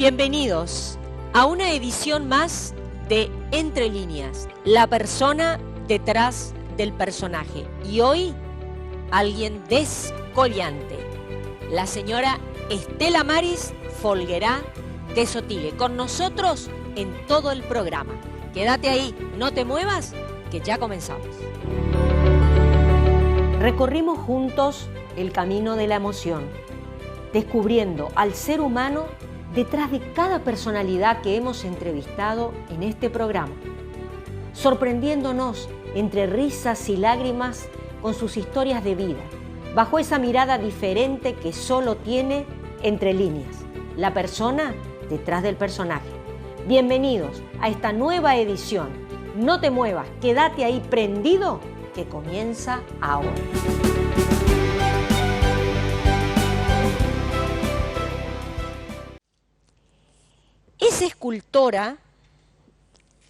Bienvenidos a una edición más de Entre Líneas, la persona detrás del personaje. Y hoy, alguien descollante, la señora Estela Maris Folguerá de Sotile, con nosotros en todo el programa. Quédate ahí, no te muevas, que ya comenzamos. Recorrimos juntos el camino de la emoción, descubriendo al ser humano detrás de cada personalidad que hemos entrevistado en este programa, sorprendiéndonos entre risas y lágrimas con sus historias de vida, bajo esa mirada diferente que solo tiene Entre Líneas, la persona detrás del personaje. Bienvenidos a esta nueva edición. No te muevas, quédate ahí prendido, que comienza ahora. Es escultora,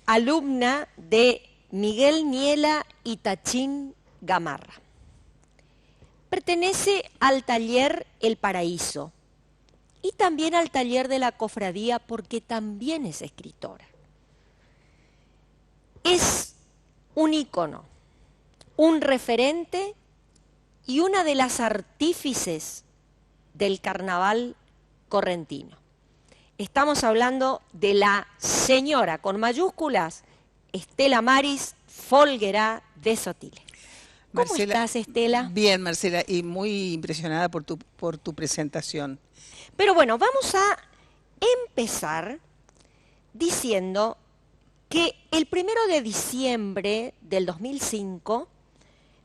alumna de Miguel Niela y Tachín Gamarra. Pertenece al taller El Paraíso y también al taller de la Cofradía porque también es escritora. Es un ícono, un referente y una de las artífices del carnaval correntino. Estamos hablando de la señora, con mayúsculas, Estela Maris Folguerá de Sotile. ¿Cómo Marcela, estás, Estela? Bien, Marcela, y muy impresionada por tu presentación. Pero bueno, vamos a empezar diciendo que el 1 de diciembre del 2005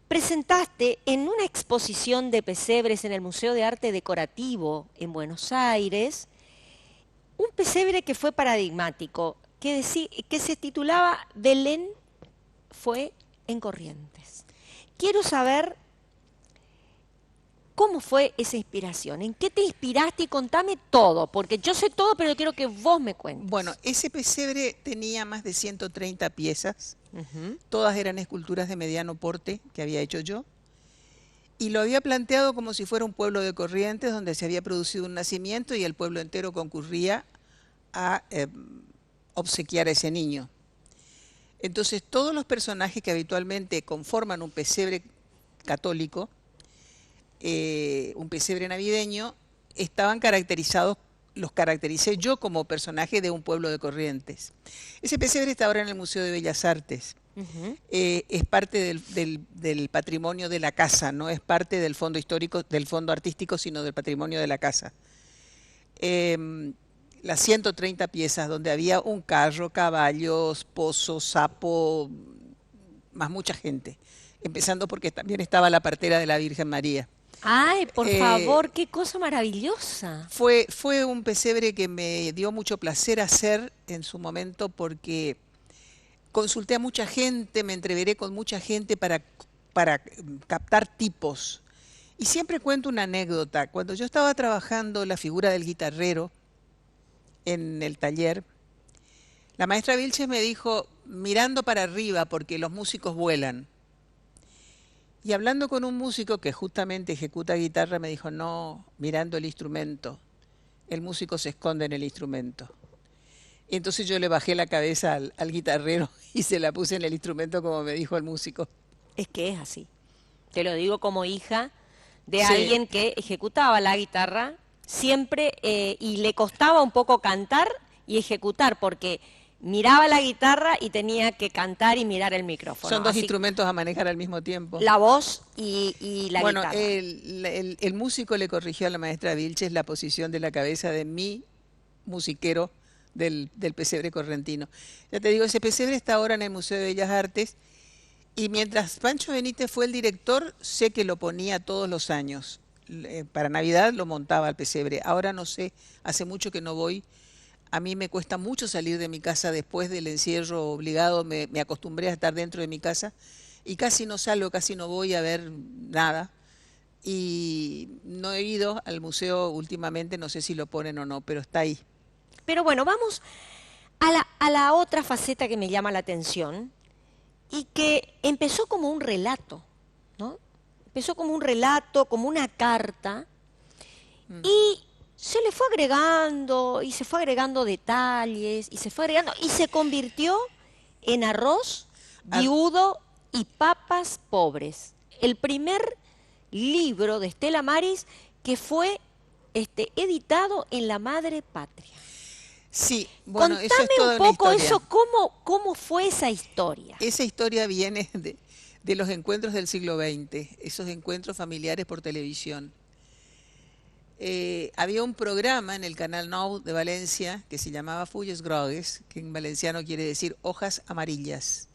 presentaste en una exposición de pesebres en el Museo de Arte Decorativo en Buenos Aires un pesebre que fue paradigmático, que se titulaba Belén fue en Corrientes. Quiero saber cómo fue esa inspiración, en qué te inspiraste y contame todo, porque yo sé todo, pero quiero que vos me cuentes. Bueno, ese pesebre tenía más de 130 piezas, todas eran esculturas de mediano porte que había hecho yo, y lo había planteado como si fuera un pueblo de Corrientes donde se había producido un nacimiento y el pueblo entero concurría a obsequiar a ese niño. Entonces todos los personajes que habitualmente conforman un pesebre católico, un pesebre navideño, estaban caracterizados, los caractericé yo como personaje de un pueblo de Corrientes. Ese pesebre está ahora en el Museo de Bellas Artes. Es parte del patrimonio de la casa, no es parte del fondo histórico, del fondo artístico, sino del patrimonio de la casa. Las 130 piezas donde había un carro, caballos, pozo, sapo, más mucha gente, empezando porque también estaba la partera de la Virgen María. Ay, por favor, qué cosa maravillosa. Fue un pesebre que me dio mucho placer hacer en su momento porque consulté a mucha gente, me entreveré con mucha gente para captar tipos. Y siempre cuento una anécdota. Cuando yo estaba trabajando la figura del guitarrero en el taller, la maestra Vilches me dijo, mirando para arriba porque los músicos vuelan. Y hablando con un músico que justamente ejecuta guitarra, me dijo, no, mirando el instrumento, el músico se esconde en el instrumento. Y entonces yo le bajé la cabeza al guitarrero y se la puse en el instrumento como me dijo el músico. Es que es así. Te lo digo como hija de alguien que ejecutaba la guitarra siempre y le costaba un poco cantar y ejecutar porque miraba la guitarra y tenía que cantar y mirar el micrófono. Son dos instrumentos a manejar al mismo tiempo. La voz y la guitarra. Bueno, el músico le corrigió a la maestra Vilches la posición de la cabeza de mi musiquero del pesebre correntino. Ya te digo, ese pesebre está ahora en el Museo de Bellas Artes y mientras Pancho Benítez fue el director, sé que lo ponía todos los años. Para Navidad lo montaba al pesebre. Ahora no sé, hace mucho que no voy. A mí me cuesta mucho salir de mi casa después del encierro obligado, me acostumbré a estar dentro de mi casa y casi no salgo, casi no voy a ver nada. Y no he ido al museo últimamente, no sé si lo ponen o no, pero está ahí. Pero bueno, vamos a la otra faceta que me llama la atención y que empezó como un relato, ¿no? Empezó como un relato, como una carta, y se le fue agregando y se fue agregando detalles y se fue agregando y se convirtió en arroz viudo y papas pobres. El primer libro de Estela Maris que fue editado en la madre patria. Sí, bueno, Contame eso es toda un una poco historia. eso, cómo fue esa historia. Esa historia viene de los encuentros del siglo XX, esos encuentros familiares por televisión. Había un programa en el Canal Nou de Valencia que se llamaba Fulles Grogues, que en valenciano quiere decir hojas amarillas,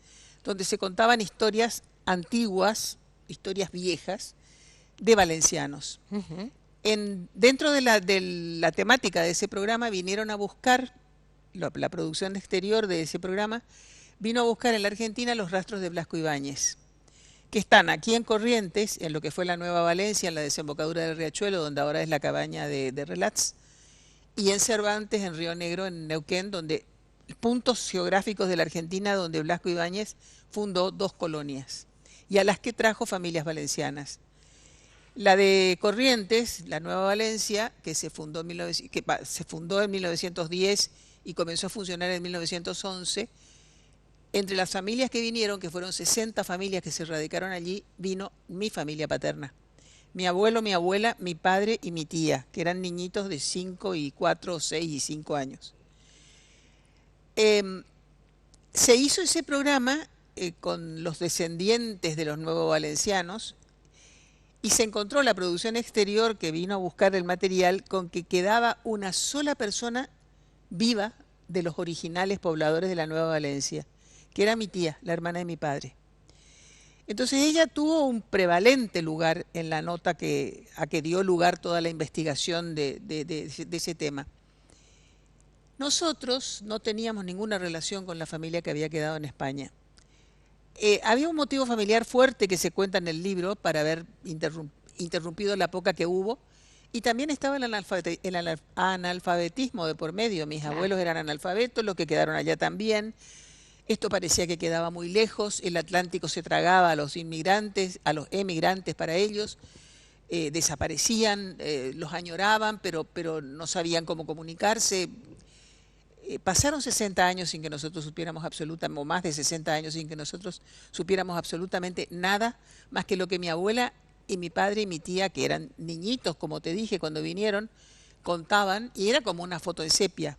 donde se contaban historias antiguas, historias viejas, de valencianos. Dentro de la temática de ese programa vinieron a buscar, la producción exterior de ese programa, vino a buscar en la Argentina los rastros de Blasco Ibáñez, que están aquí en Corrientes, en lo que fue la Nueva Valencia, en la desembocadura del Riachuelo, donde ahora es la cabaña de Relats, y en Cervantes, en Río Negro, en Neuquén, donde puntos geográficos de la Argentina donde Blasco Ibáñez fundó 2 colonias, y a las que trajo familias valencianas. La de Corrientes, la Nueva Valencia, que se fundó en 1910 y comenzó a funcionar en 1911, entre las familias que vinieron, que fueron 60 familias que se radicaron allí, vino mi familia paterna. Mi abuelo, mi abuela, mi padre y mi tía, que eran niñitos de 5 y 4, 6 y 5 años. Se hizo ese programa con los descendientes de los nuevos valencianos y se encontró la producción exterior que vino a buscar el material con que quedaba una sola persona viva de los originales pobladores de la Nueva Valencia, que era mi tía, la hermana de mi padre. Entonces ella tuvo un prevalente lugar en la nota a que dio lugar toda la investigación de ese tema. Nosotros no teníamos ninguna relación con la familia que había quedado en España. Había un motivo familiar fuerte que se cuenta en el libro para haber interrumpido la poca que hubo, y también estaba el analfabetismo de por medio. Mis abuelos eran analfabetos, los que quedaron allá también. Esto parecía que quedaba muy lejos, el Atlántico se tragaba a los inmigrantes, a los emigrantes para ellos, desaparecían, los añoraban, pero no sabían cómo comunicarse. Pasaron 60 años sin que nosotros supiéramos absolutamente, o más de 60 años sin que nosotros supiéramos absolutamente nada, más que lo que mi abuela y mi padre y mi tía, que eran niñitos, como te dije, cuando vinieron, contaban, y era como una foto en sepia,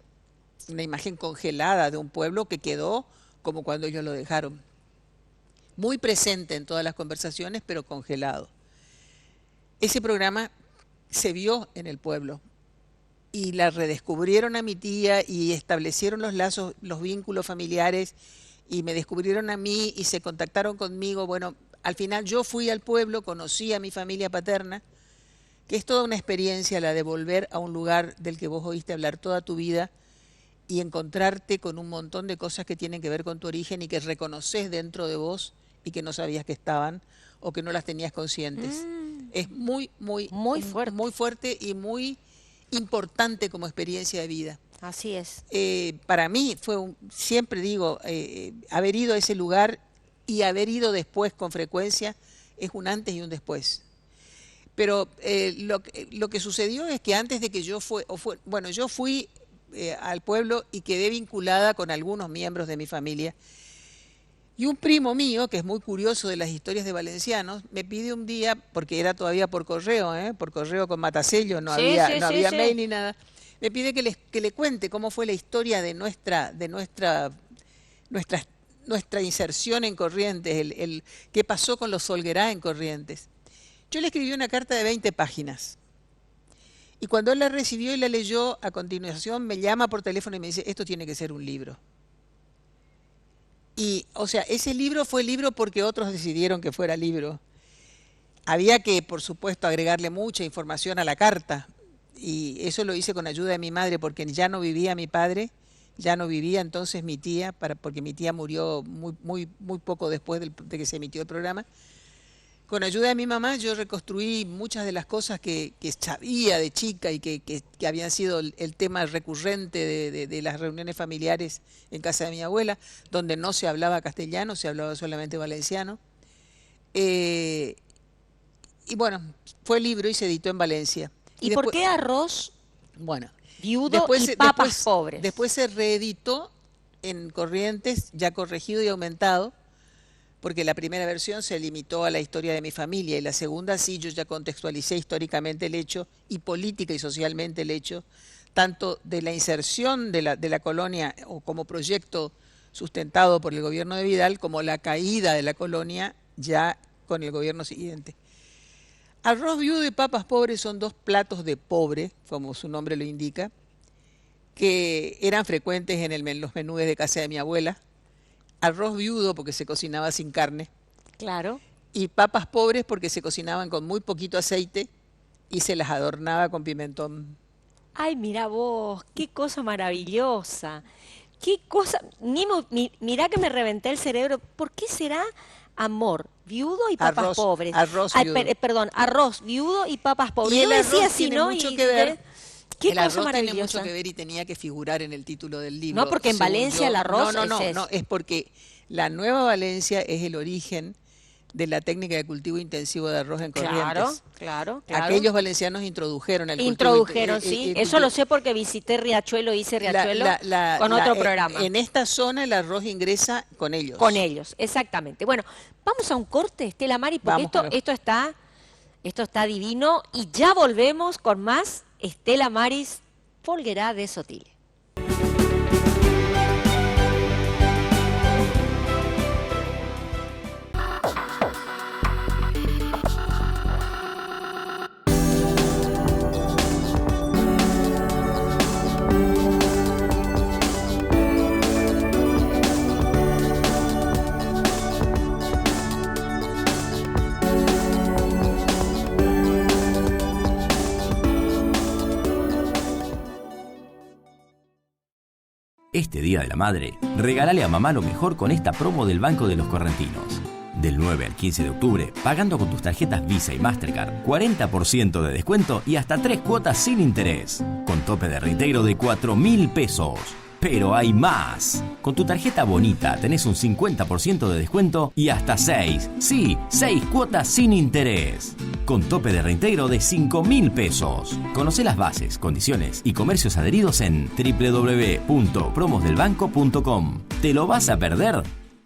una imagen congelada de un pueblo que quedó como cuando ellos lo dejaron. Muy presente en todas las conversaciones, pero congelado. Ese programa se vio en el pueblo y la redescubrieron a mi tía y establecieron los lazos, los vínculos familiares, y me descubrieron a mí y se contactaron conmigo. Bueno, al final yo fui al pueblo, conocí a mi familia paterna, que es toda una experiencia la de volver a un lugar del que vos oíste hablar toda tu vida y encontrarte con un montón de cosas que tienen que ver con tu origen y que reconoces dentro de vos y que no sabías que estaban o que no las tenías conscientes. Es muy fuerte y muy importante como experiencia de vida. Así es. Para mí fue siempre digo, haber ido a ese lugar y haber ido después con frecuencia es un antes y un después. Pero lo que sucedió es que antes de que yo fui al pueblo y quedé vinculada con algunos miembros de mi familia. Y un primo mío, que es muy curioso de las historias de valencianos, me pide un día, porque era todavía por correo con matasello, no había mail ni nada, me pide que le cuente cómo fue la historia de nuestra inserción en Corrientes, qué pasó con los Folguerá en Corrientes. Yo le escribí una carta de 20 páginas. Y cuando él la recibió y la leyó, a continuación me llama por teléfono y me dice, esto tiene que ser un libro. Y, o sea, ese libro fue libro porque otros decidieron que fuera libro. Había que, por supuesto, agregarle mucha información a la carta. Y eso lo hice con ayuda de mi madre, porque ya no vivía mi padre, ya no vivía entonces mi tía, porque mi tía murió muy poco después de que se emitió el programa. Con ayuda de mi mamá yo reconstruí muchas de las cosas que sabía de chica y que habían sido el tema recurrente de las reuniones familiares en casa de mi abuela, donde no se hablaba castellano, se hablaba solamente valenciano. Y bueno, fue libro y se editó en Valencia. ¿Y por qué arroz Bueno, Viudo y papas pobres. Después se reeditó en Corrientes, ya corregido y aumentado, porque la primera versión se limitó a la historia de mi familia y la segunda sí, yo ya contextualicé históricamente el hecho y política y socialmente el hecho, tanto de la inserción de la colonia o como proyecto sustentado por el gobierno de Vidal, como la caída de la colonia ya con el gobierno siguiente. Arroz viudo y papas pobres son dos platos de pobre, como su nombre lo indica, que eran frecuentes en los menús de casa de mi abuela. Arroz viudo porque se cocinaba sin carne. Claro. Y papas pobres porque se cocinaban con muy poquito aceite y se las adornaba con pimentón. Ay, mira vos, qué cosa maravillosa. Qué cosa, mirá que me reventé el cerebro. ¿Por qué será amor, viudo y papas pobres? Arroz viudo. Perdón, arroz, viudo y papas pobres. Y Yo el decía arroz así, tiene ¿no? mucho que ver. Qué el cosa arroz maravillosa. tiene mucho que ver y tenía que figurar en el título del libro. No, porque en Valencia el arroz no, es porque la Nueva Valencia es el origen de la técnica de cultivo intensivo de arroz en Corrientes. Claro. Aquellos valencianos introdujeron el Introdujeron, sí. Eso lo sé porque visité Riachuelo, hice Riachuelo con otro programa. En esta zona el arroz ingresa con ellos. Con ellos, exactamente. Bueno, vamos a un corte, Estela Mari, porque esto está divino y ya volvemos con más Estela Maris Folguerá de Sotile. Este Día de la Madre, regálale a mamá lo mejor con esta promo del Banco de los Correntinos. Del 9 al 15 de octubre, pagando con tus tarjetas Visa y Mastercard, 40% de descuento y hasta 3 cuotas sin interés, con tope de reintegro de 4.000 pesos. Pero hay más. Con tu tarjeta Bonita tenés un 50% de descuento y hasta 6 cuotas sin interés. Con tope de reintegro de 5.000 pesos. Conocé las bases, condiciones y comercios adheridos en www.promosdelbanco.com. ¿Te lo vas a perder?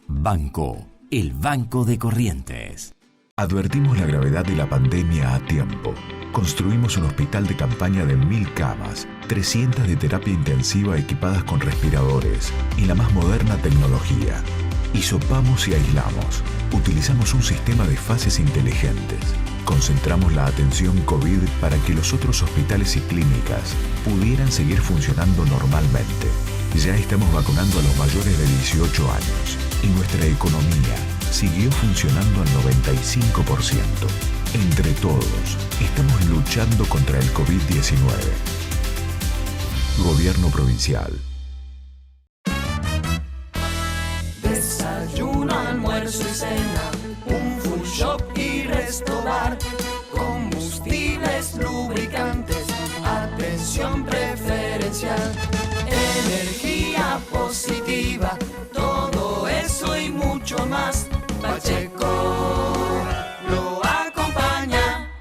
Banco, el Banco de Corrientes. Advertimos la gravedad de la pandemia a tiempo. Construimos un hospital de campaña de 1.000 camas, 300 de terapia intensiva equipadas con respiradores y la más moderna tecnología. Hisopamos y aislamos. Utilizamos un sistema de fases inteligentes. Concentramos la atención COVID para que los otros hospitales y clínicas pudieran seguir funcionando normalmente. Ya estamos vacunando a los mayores de 18 años y nuestra economía siguió funcionando al 95%. Entre todos, estamos luchando contra el COVID-19. Gobierno Provincial. Desayuno, almuerzo y cena, un full shop y resto bar, combustibles, lubricantes, atención preferencial, energía positiva, todo eso y mucho más. Pacheco lo acompaña.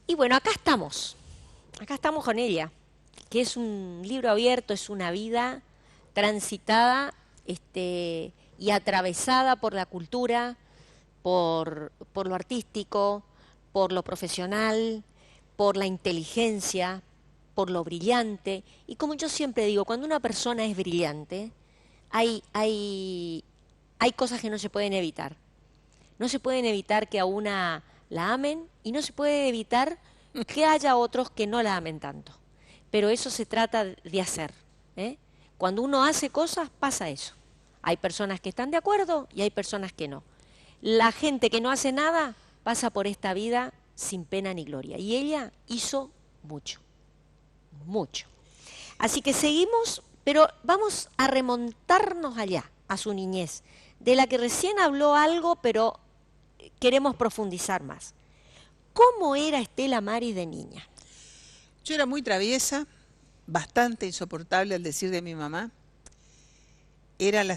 Y bueno, acá estamos con ella, que es un libro abierto, es una vida transitada y atravesada por la cultura, por lo artístico, por lo profesional, por la inteligencia, por lo brillante. Y como yo siempre digo, cuando una persona es brillante, hay cosas que no se pueden evitar. No se pueden evitar que a una la amen y no se puede evitar que haya otros que no la amen tanto. Pero eso se trata de hacer, ¿eh? Cuando uno hace cosas, pasa eso. Hay personas que están de acuerdo y hay personas que no. La gente que no hace nada pasa por esta vida sin pena ni gloria. Y ella hizo mucho, mucho. Así que seguimos, pero vamos a remontarnos allá, a su niñez, de la que recién habló algo, pero queremos profundizar más. ¿Cómo era Estela Maris de niña? Yo era muy traviesa, bastante insoportable al decir de mi mamá. Era la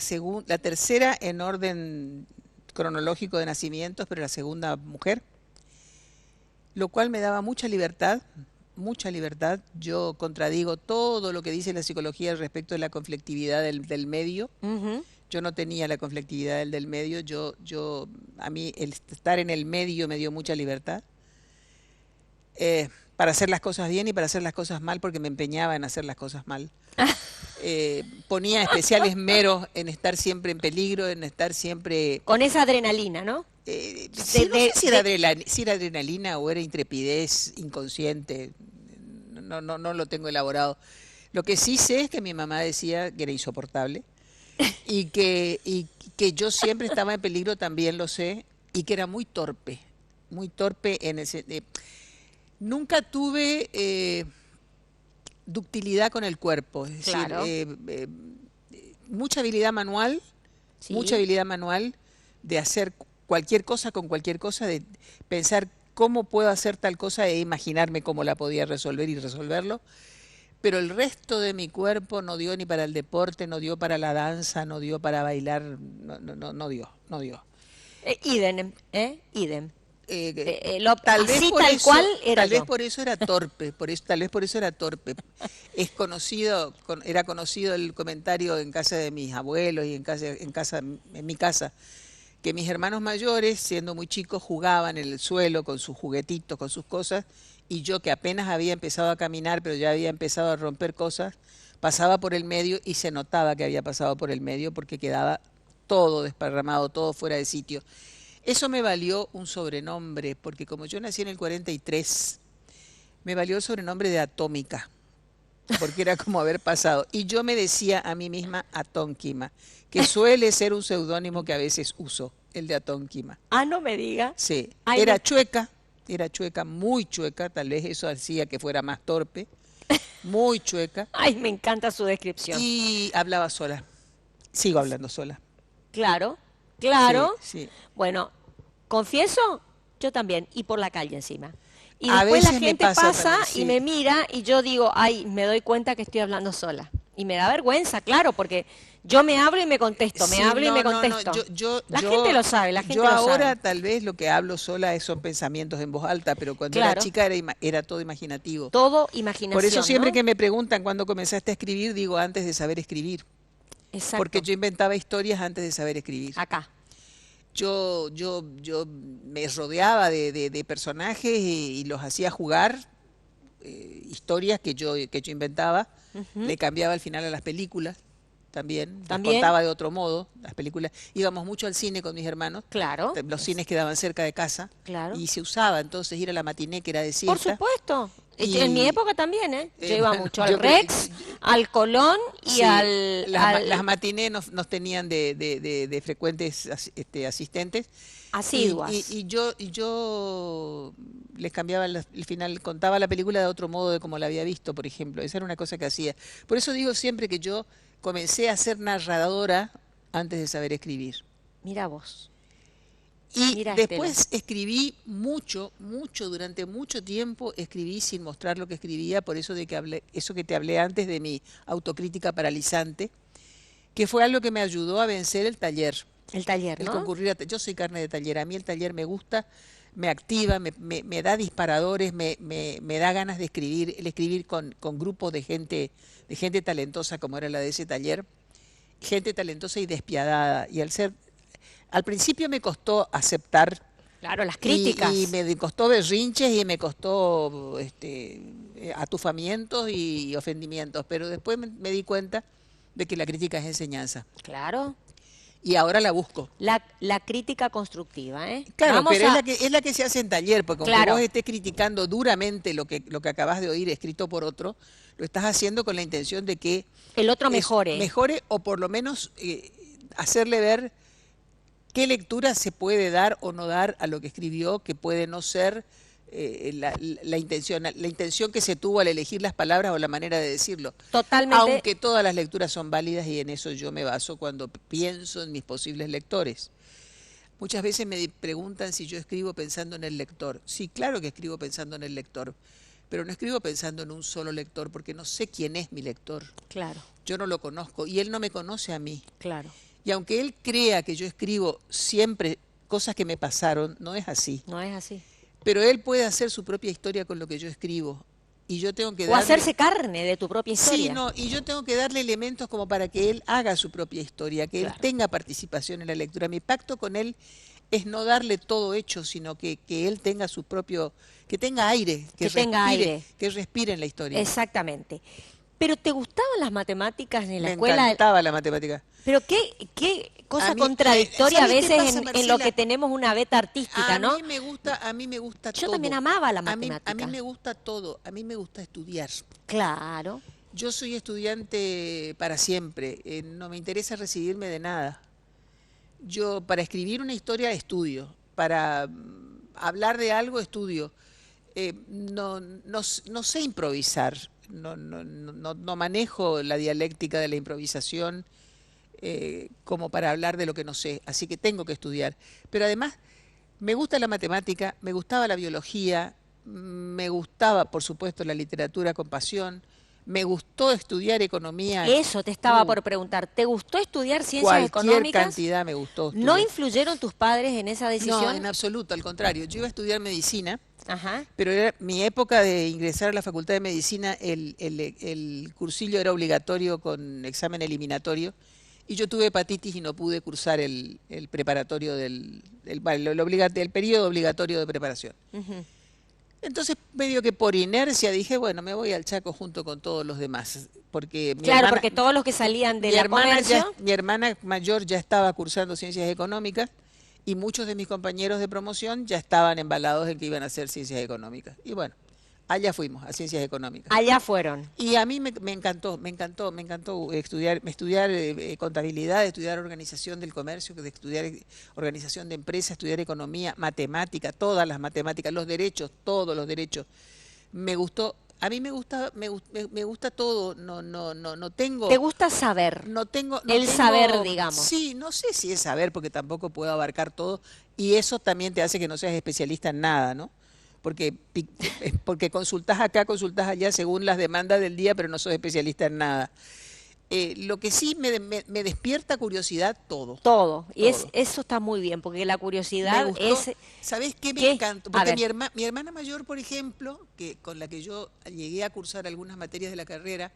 tercera en orden cronológico de nacimientos, pero la segunda mujer, lo cual me daba mucha libertad, mucha libertad. Yo contradigo todo lo que dice la psicología respecto de la conflictividad del medio. Yo no tenía la conflictividad del medio, a mí el estar en el medio me dio mucha libertad. Para hacer las cosas bien y para hacer las cosas mal, porque me empeñaba en hacer las cosas mal. Ponía especial esmero en estar siempre en peligro, en estar siempre... Con esa adrenalina, ¿no? no sé si era adrenalina o era intrepidez inconsciente, no lo tengo elaborado. Lo que sí sé es que mi mamá decía que era insoportable y que yo siempre estaba en peligro, también lo sé, y que era muy torpe en ese... Nunca tuve ductilidad con el cuerpo, es Claro. decir, mucha habilidad manual, Sí. mucha habilidad manual de hacer cualquier cosa con cualquier cosa, de pensar cómo puedo hacer tal cosa e imaginarme cómo la podía resolver y resolverlo. Pero el resto de mi cuerpo no dio ni para el deporte, no dio para la danza, no dio para bailar, no dio. Idem, idem. Tal vez Así por tal eso, cual era tal vez yo. por eso era torpe, tal vez por eso era torpe. Era conocido el comentario en casa de mis abuelos y en mi casa, que mis hermanos mayores, siendo muy chicos, jugaban en el suelo con sus juguetitos, con sus cosas, y yo, que apenas había empezado a caminar, pero ya había empezado a romper cosas, pasaba por el medio y se notaba que había pasado por el medio porque quedaba todo desparramado, todo fuera de sitio. Eso me valió un sobrenombre, porque como yo nací en el 43, me valió el sobrenombre de Atómica, porque era como haber pasado. Y yo me decía a mí misma Atónquima, que suele ser un seudónimo que a veces uso, el de Atónquima. Ah, no me diga. Sí, Ay, era chueca, muy chueca, tal vez eso hacía que fuera más torpe, muy chueca, Ay, me encanta su descripción. y hablaba sola. Sigo hablando sola. Claro, claro. Sí, sí. Bueno, confieso, yo también, y por la calle encima. Y A después la veces me gente pasa pasa también, sí. y me mira y yo digo, ay, me doy cuenta que estoy hablando sola. Y me da vergüenza, claro, porque yo me hablo y me contesto, me Sí, hablo y me no, contesto. La yo- gente lo sabe, la gente yo lo ahora sabe. tal vez lo que hablo sola son pensamientos en voz alta, pero cuando era Claro. chica era todo imaginativo. Todo imaginación, Por eso siempre ¿no? que me preguntan cuándo comenzaste a escribir, digo antes de saber escribir, Exacto. porque yo inventaba historias antes de saber escribir. Acá. Yo me rodeaba de personajes y los hacía jugar, historias que yo inventaba, le cambiaba al final a las películas también, las También. contaba de otro modo, las películas. Íbamos mucho al cine con mis hermanos, Claro. los cines quedaban cerca de casa, Claro. y se usaba entonces ir a la matiné, que era de Por siesta. supuesto. Y- En mi época también, ¿eh? Yo iba bueno, mucho al yo creo- Rex, al Colón y Sí, al... las matinés nos tenían de frecuentes asistentes. Asiduas. Y yo les cambiaba el final, contaba la película de otro modo de como la había visto, por ejemplo. Esa era una cosa que hacía. Por eso digo siempre que yo comencé a ser narradora antes de saber escribir. Mira vos. Y Mira, después escribí mucho, durante mucho tiempo escribí sin mostrar lo que escribía, por eso eso que te hablé antes de mi autocrítica paralizante, que fue algo que me ayudó a vencer el taller. El taller, El ¿no? concurrir yo soy carne de taller, a mí el taller me gusta, me activa, me da disparadores, me da ganas de escribir, el escribir con grupos de gente talentosa como era la de ese taller, gente talentosa y despiadada. Y al principio me costó aceptar Claro, las críticas. y me costó berrinches y me costó atufamientos y ofendimientos, pero después me di cuenta de que la crítica es enseñanza. Claro. Y ahora la busco. La crítica constructiva, ¿eh? Claro, Vamos pero a- es la que se hace en taller, porque aunque Claro. vos estés criticando duramente lo que acabas de oír escrito por otro, lo estás haciendo con la intención de que el otro es- mejore. mejore o por lo menos hacerle ver qué lectura se puede dar o no dar a lo que escribió, que puede no ser la intención que se tuvo al elegir las palabras o la manera de decirlo. Totalmente. Aunque todas las lecturas son válidas y en eso yo me baso cuando pienso en mis posibles lectores. Muchas veces me preguntan si yo escribo pensando en el lector. Sí, claro que escribo pensando en el lector, pero no escribo pensando en un solo lector porque no sé quién es mi lector. Claro. Yo no lo conozco y él no me conoce a mí. Claro. Y aunque él crea que yo escribo siempre cosas que me pasaron, no es así. No es así. Pero él puede hacer su propia historia con lo que yo escribo. Y yo tengo que O hacerse carne de tu propia historia. Sí, no, y yo tengo que darle elementos como para que él haga su propia historia, que él tenga participación en la lectura. Mi pacto con él es no darle todo hecho, sino que él tenga su propio, que tenga aire, que respire en la historia. Exactamente. ¿Pero te gustaban las matemáticas en la Me escuela? Me encantaba la matemática. Pero qué cosa ¿sabes contradictoria a qué veces pasa, en Marcela? lo que tenemos una beta artística, ¿no? A mí me gusta todo. Yo también amaba la A mí matemática. me gusta todo, a mí me gusta estudiar. Claro. Yo soy estudiante para siempre, no me interesa recibirme de nada. Yo para escribir una historia estudio, para hablar de algo estudio. No sé improvisar, no manejo la dialéctica de la improvisación como para hablar de lo que no sé, así que tengo que estudiar. Pero además me gusta la matemática, me gustaba la biología, me gustaba, por supuesto, la literatura con pasión, me gustó estudiar economía. Eso te estaba por preguntar. ¿Te gustó estudiar ciencias económicas? Cualquier cantidad me gustó. ¿No influyeron tus padres en esa decisión? No, en absoluto, al contrario. Yo iba a estudiar medicina. Ajá. Pero era mi época de ingresar a la Facultad de Medicina, el cursillo era obligatorio con examen eliminatorio y yo tuve hepatitis y no pude cursar el preparatorio el periodo obligatorio de preparación. Entonces, medio que por inercia dije, bueno, me voy al Chaco junto con todos los demás. Porque porque todos los que salían de la comercio... Mi hermana mayor ya estaba cursando Ciencias Económicas y muchos de mis compañeros de promoción ya estaban embalados en que iban a hacer Ciencias Económicas. Y bueno, allá fuimos, a Ciencias Económicas. Allá fueron. Y a mí me encantó estudiar contabilidad, estudiar organización del comercio, estudiar organización de empresas, estudiar economía, matemática, todas las matemáticas, los derechos, todos los derechos. Me gustó. A mí me gusta todo, no tengo... ¿Te gusta saber? Saber, digamos. Sí, no sé si es saber, porque tampoco puedo abarcar todo, y eso también te hace que no seas especialista en nada, ¿no? Porque consultás acá, consultás allá según las demandas del día, pero no sos especialista en nada. Lo que sí me despierta curiosidad, todo. Todo. Y eso está muy bien, porque la curiosidad es... ¿Sabés qué me encantó? Porque mi hermana mayor, por ejemplo, con la que yo llegué a cursar algunas materias de la carrera,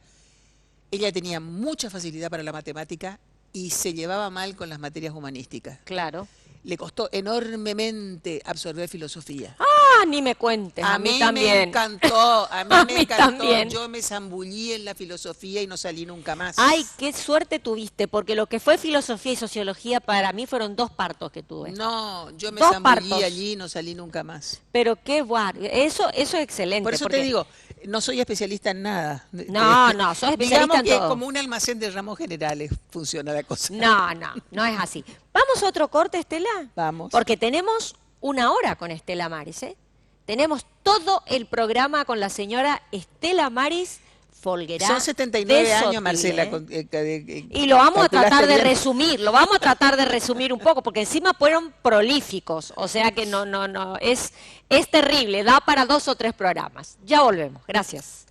ella tenía mucha facilidad para la matemática y se llevaba mal con las materias humanísticas. Claro. Le costó enormemente absorber filosofía. Ah, ni me cuentes, a mí también. Me encantó, a mí me encantó. También. Yo me zambullí en la filosofía y no salí nunca más. Ay, qué suerte tuviste, porque lo que fue filosofía y sociología para mí fueron dos partos que tuve. No, yo me zambullí allí y no salí nunca más. Pero qué guay, eso es excelente. Por eso te digo, no soy especialista en nada. No, sos especialista en todo. Digamos que como un almacén de ramos generales funciona la cosa. No es así. ¿Vamos a otro corte, Estela? Vamos. Porque tenemos una hora con Estela Maris, ¿eh? Tenemos todo el programa con la señora Estela Maris Folguerá. Son 79 años, Sotil, Marcela. Y lo vamos a tratar de resumir, un poco, porque encima fueron prolíficos, o sea que es terrible, da para 2 o 3 programas. Ya volvemos, gracias.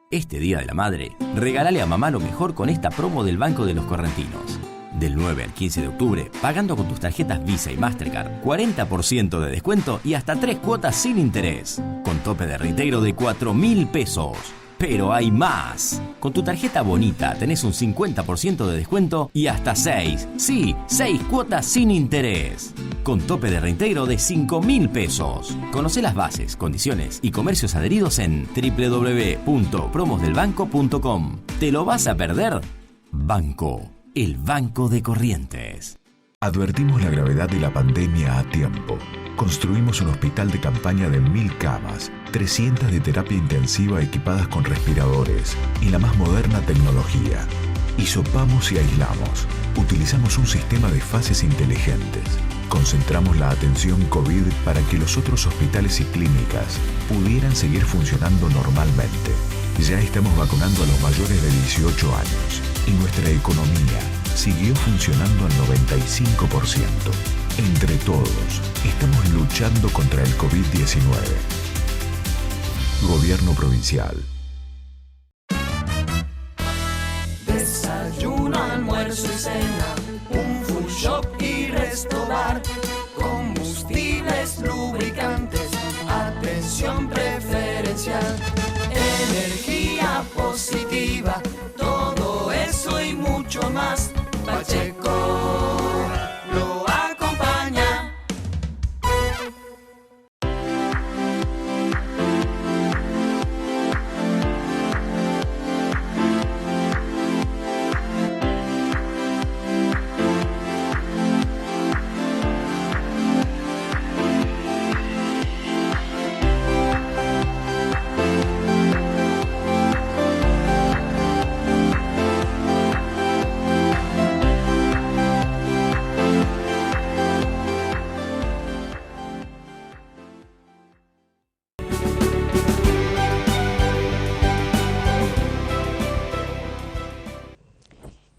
Este Día de la Madre, regálale a mamá lo mejor con esta promo del Banco de los Correntinos. Del 9 al 15 de octubre, pagando con tus tarjetas Visa y Mastercard, 40% de descuento y hasta 3 cuotas sin interés, con tope de reintegro de 4.000 pesos. Pero hay más. Con tu tarjeta Bonita tenés un 50% de descuento y hasta 6 cuotas sin interés. Con tope de reintegro de 5.000 pesos. Conocé las bases, condiciones y comercios adheridos en www.promosdelbanco.com. ¿Te lo vas a perder? Banco, el Banco de Corrientes. Advertimos la gravedad de la pandemia a tiempo. Construimos un hospital de campaña de 1.000 camas, 300 de terapia intensiva equipadas con respiradores y la más moderna tecnología. Hisopamos y aislamos. Utilizamos un sistema de fases inteligentes. Concentramos la atención COVID para que los otros hospitales y clínicas pudieran seguir funcionando normalmente. Ya estamos vacunando a los mayores de 18 años y nuestra economía siguió funcionando al 95%. Entre todos, estamos luchando contra el COVID-19. Gobierno Provincial. Desayuno, almuerzo y cena, un full shop y resto bar, combustibles, lubricantes, atención preferencial, energía positiva, todo eso y mucho más. Pacheco lo acompaña.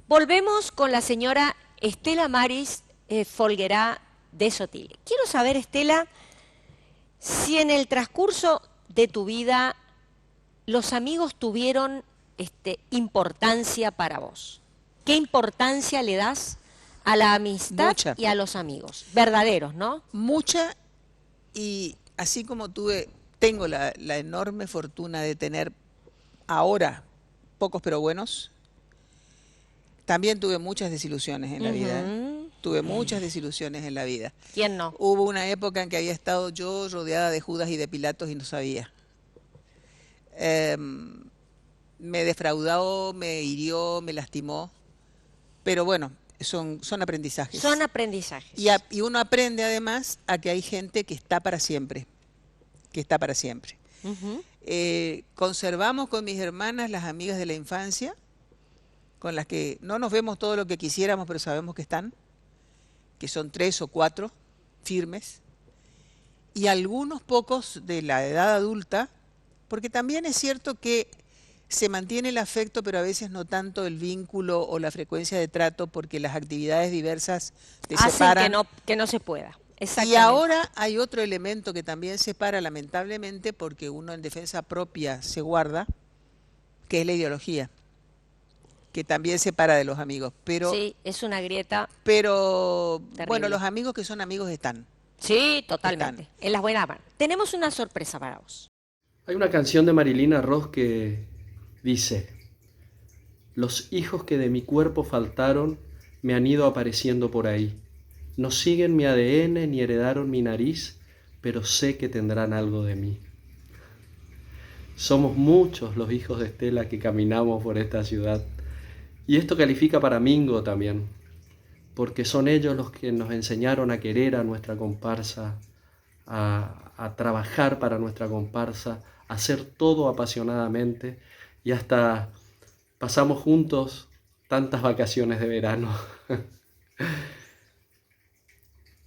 Volvemos con la señora Estela Maris Folguerá de Sotil. Quiero saber, Estela, si en el transcurso de tu vida los amigos tuvieron importancia para vos. ¿Qué importancia le das a la amistad Mucha. y a los amigos? Verdaderos, ¿no? Mucha, y así como tengo la enorme fortuna de tener ahora pocos pero buenos, también tuve muchas desilusiones en la vida. Tuve muchas desilusiones en la vida. ¿Quién no? Hubo una época en que había estado yo rodeada de Judas y de Pilatos y no sabía. Me defraudó, me hirió, me lastimó, pero bueno, son aprendizajes. Son aprendizajes. Y uno aprende además a que hay gente que está para siempre, que está para siempre. Conservamos con mis hermanas las amigas de la infancia, con las que no nos vemos todo lo que quisiéramos, pero sabemos que están, que son 3 o 4 firmes, y algunos pocos de la edad adulta, porque también es cierto que se mantiene el afecto, pero a veces no tanto el vínculo o la frecuencia de trato, porque las actividades diversas te separan. Que no se pueda. Y Exactamente. ahora hay otro elemento que también separa, lamentablemente, porque uno en defensa propia se guarda, que es la ideología, que también separa de los amigos. Pero, Sí, es una grieta. pero Terrible. bueno, los amigos que son amigos están. Sí, totalmente. Están. En las buenas manos. Tenemos una sorpresa para vos. Hay una canción de Marilina Ross que dice: los hijos que de mi cuerpo faltaron me han ido apareciendo por ahí. No siguen mi ADN ni heredaron mi nariz, pero sé que tendrán algo de mí. Somos muchos los hijos de Estela que caminamos por esta ciudad. Y esto califica para Mingo también, porque son ellos los que nos enseñaron a querer a nuestra comparsa, a trabajar para nuestra comparsa, a hacer todo apasionadamente, y hasta pasamos juntos tantas vacaciones de verano.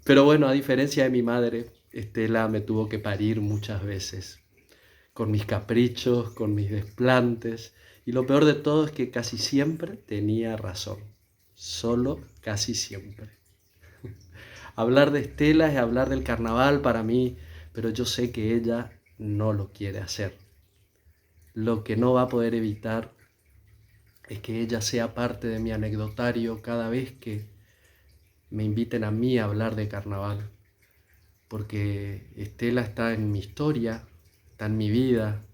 Pero bueno, a diferencia de mi madre, Estela me tuvo que parir muchas veces, con mis caprichos, con mis desplantes, y lo peor de todo es que casi siempre tenía razón, solo casi siempre. Hablar de Estela es hablar del carnaval para mí, pero yo sé que ella no lo quiere hacer. Lo que no va a poder evitar es que ella sea parte de mi anecdotario cada vez que me inviten a mí a hablar de carnaval, porque Estela está en mi historia, está en mi vida,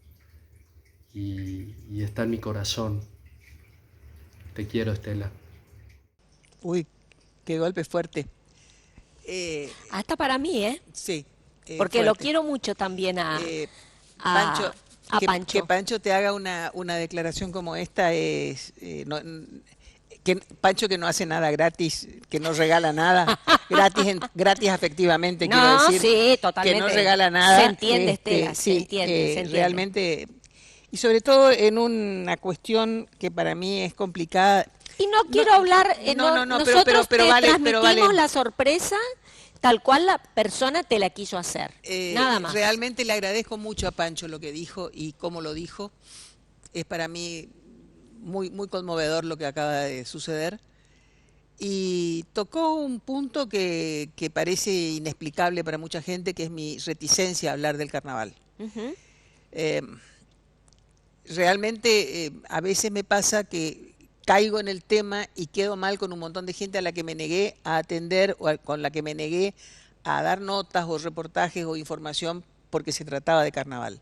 y está en mi corazón. Te quiero, Estela. Uy, qué golpe fuerte. Hasta para mí, ¿eh? Sí. Porque lo fuerte. quiero mucho también a Pancho, a que Pancho. Pancho te haga una declaración como esta es... que Pancho que no hace nada gratis, que no regala nada, gratis afectivamente, quiero No, decir. sí, totalmente. Que no regala nada. Se entiende, Estela, se sí, entiende, se entiende. realmente... Y sobre todo en una cuestión que para mí es complicada. Y no quiero hablar, nosotros pero te vale, transmitimos la sorpresa tal cual la persona te la quiso hacer, nada más. Realmente le agradezco mucho a Pancho lo que dijo y cómo lo dijo. Es para mí muy, muy conmovedor lo que acaba de suceder. Y tocó un punto que parece inexplicable para mucha gente, que es mi reticencia a hablar del carnaval. Ujú. Realmente a veces me pasa que caigo en el tema y quedo mal con un montón de gente a la que me negué a atender con la que me negué a dar notas o reportajes o información porque se trataba de carnaval.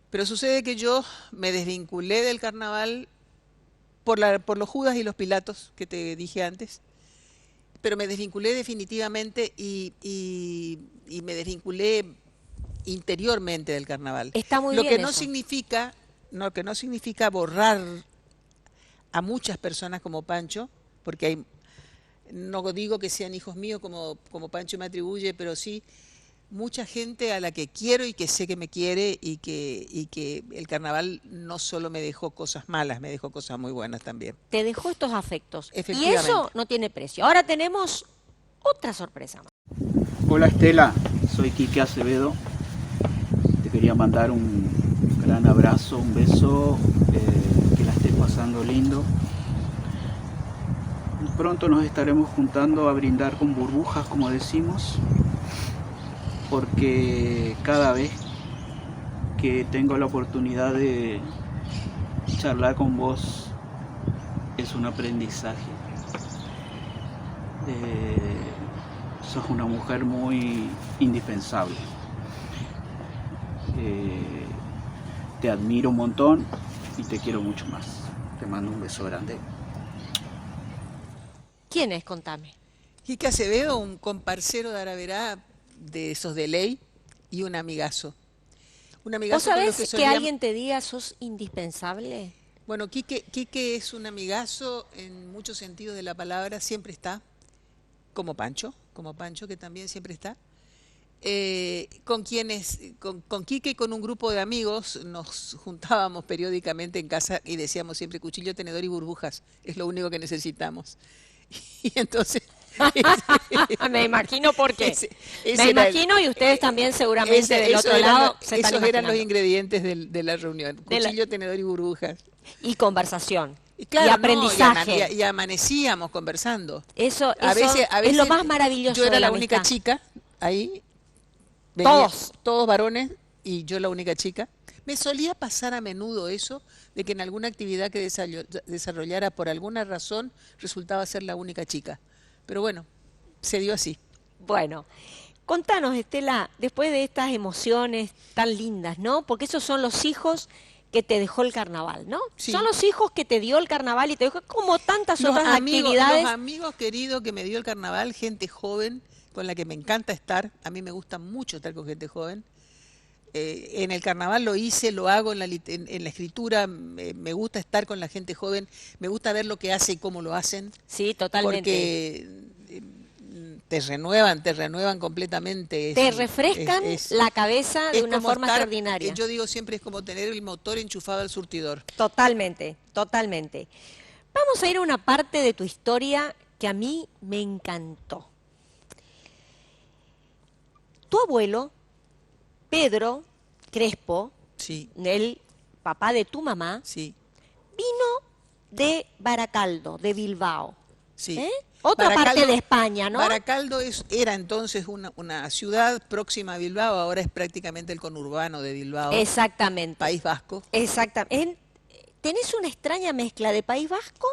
Pero sucede que yo me desvinculé del carnaval por los Judas y los Pilatos que te dije antes, pero me desvinculé definitivamente y me desvinculé interiormente del carnaval. Está muy Lo bien que no eso. significa, que no significa borrar a muchas personas como Pancho, porque no digo que sean hijos míos como Pancho me atribuye, pero sí mucha gente a la que quiero y que sé que me quiere y que el carnaval no solo me dejó cosas malas, me dejó cosas muy buenas también. Te dejó estos afectos. Y Efectivamente. eso no tiene precio. Ahora tenemos otra sorpresa más. Hola Estela, soy Quique Acevedo. Te quería mandar un gran abrazo, un beso, que la estés pasando lindo. Pronto nos estaremos juntando a brindar con burbujas, como decimos, porque cada vez que tengo la oportunidad de charlar con vos es un aprendizaje. Sos una mujer muy indispensable. Te admiro un montón y te quiero mucho más. Te mando un beso grande. ¿Quién es? Contame. Quique Acevedo, un comparcero de Araverá, de esos de ley, y un amigazo. Un ¿Vos amigazo con los sabés que solíamos- alguien te diga sos indispensable? Bueno, Quique es un amigazo en muchos sentidos de la palabra, siempre está, como Pancho, que también siempre está. Con Quique y con un grupo de amigos nos juntábamos periódicamente en casa y decíamos siempre cuchillo, tenedor y burbujas, es lo único que necesitamos. Y entonces... Me imagino por qué. ese Me era el- imagino y ustedes también seguramente del Esos otro eran lado los- se están esos eran los imaginando. ingredientes de la reunión, De la- cuchillo, tenedor y burbujas. Y conversación. Y claro, y no, aprendizaje. y amanecíamos conversando. Eso A veces es lo más maravilloso yo era de la la única amistad. chica ahí. Todos varones y yo la única chica. Me solía pasar a menudo eso, de que en alguna actividad que desarrollara por alguna razón resultaba ser la única chica. Pero bueno, se dio así. Bueno, contanos, Estela, después de estas emociones tan lindas, ¿no? Porque esos son los hijos que te dejó el carnaval, ¿no? Sí. Son los hijos que te dio el carnaval y te dejó como tantas Los otras amigos, actividades. los amigos queridos que me dio el carnaval, gente joven con la que me encanta estar. A mí me gusta mucho estar con gente joven. En el carnaval lo hice, lo hago en la escritura. Me gusta estar con la gente joven. Me gusta ver lo que hace y cómo lo hacen. Sí, totalmente. Porque te renuevan completamente. Te refrescan la cabeza de es una como forma estar, extraordinaria. yo digo siempre es como tener el motor enchufado al surtidor. Totalmente, totalmente. Vamos a ir a una parte de tu historia que a mí me encantó. Tu abuelo, Pedro Crespo, Sí, el papá de tu mamá, sí, vino de Baracaldo, de Bilbao. sí. ¿Eh? Otra parte de España, ¿no? Baracaldo era entonces una ciudad próxima a Bilbao, ahora es prácticamente el conurbano de Bilbao, Exactamente. País Vasco. Exactamente. ¿Tenés una extraña mezcla de País Vasco